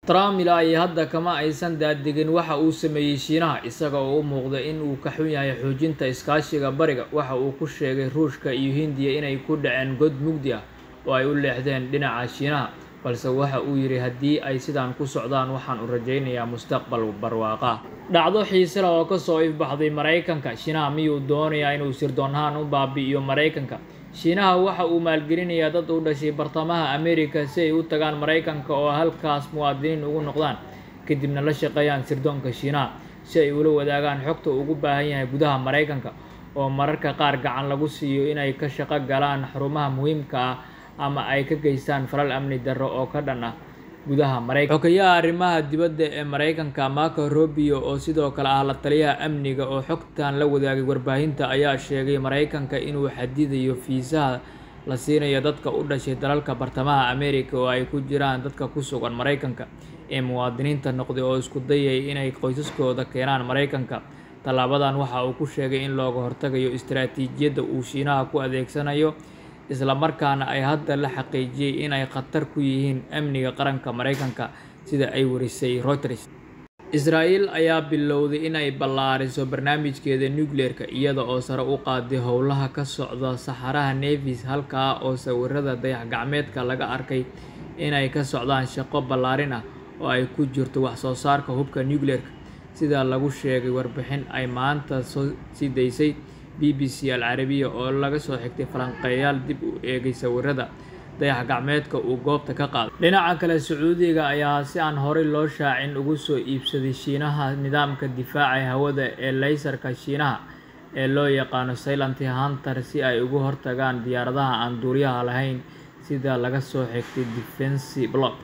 Trump ilaa iyo hadda kama aysan daadegin waxa uu sameeyay Shiinaha isaga oo u muuqda in uu ka xun yahay xoojinta iskaashiga bariga. Waxa uu ku sheegay Ruushka iyo Hindiya inay ku dhaceen god mugdi ah oo ay u leexdeen dhinaca Shiinaha, balse waxa uu yiri haddii ay sidaan ku socdaan waxaan u rajaynayaa mustaqbal barwaaqo ah. Dhacdo xiiso leh oo ka soo ifbaxday Mareykanka. Shiinaha miyuu doonayaa inuu sirdoon ahaan u baabi'iyo Mareykanka? Shiinaha waxa uu maalgelinayaa dad u dhashay bartamaha Ameerika si ay u tagaan Mareykanka oo halkaas muwaadiniin ugu noqdaan, kadibna la shaqeeyaan sirdoonka Shiinaha si ay ula wadaagaan xogta uu ugu baahan yahay gudaha Mareykanka, oo mararka qaar gacan lagu siiyo inay ka shaqo galaan xarumaha muhiimka ah ama ay ka geystaan falal amni darro oo ka dhan ah gudaha Mareykanka. Xogayaha arrimaha dibadda ee Mareykanka Marco Rubio oo sidoo kale ah la taliyaha amniga oo xogtan la wadaagay warbaahinta ayaa sheegay Mareykanka inuu xadidayo fiisaha la siinayo dadka u dhashay dalalka bartamaha Ameerika oo ay ku jiraan dadka ku sugan Mareykanka ee muwaadiniinta noqday oo isku dayay inay qoysaskooda keenaan Mareykanka. Tallaabadan waxa uu ku sheegay in looga hortagayo istiraatiijiyadda uu Shiinaha ku adeegsanayo, isla markaana ay hadda la xaqiijiyay inay khatar ku yihiin amniga qaranka Mareykanka sida ay warisay Reuters. Israa'iil ayaa bilowday in ay ballaariso barnaamijkeeda nukliyeerka iyada oo sare u qaaday howlaha ka socda saxaraha Nevis, halkaa oo sawirada dayax-gacmeedka laga arkay inay ka socdaan shaqo ballaarin ah oo ay ku jirto wax soo saarka hubka nukliyeerka, sida lagu sheegay warbixin ay maanta soo sii daysay BBC Al Arabiya oo laga soo xigtay falanqeeyayaal dib u eegay sawirada dayax-gacmeedka uu goobta ka qaaday. Dhinaca kale, Sacuudiga ayaa si aan horey loo shaacin ugu soo iibsaday Shiinaha nidaamka difaaca hawada ee laysarka Shiinaha ee loo yaqaan Silent Hunter si ay uga hortagaan diyaaradaha aan duuliyaha lahayn, sida laga soo xigtay Defense Blog.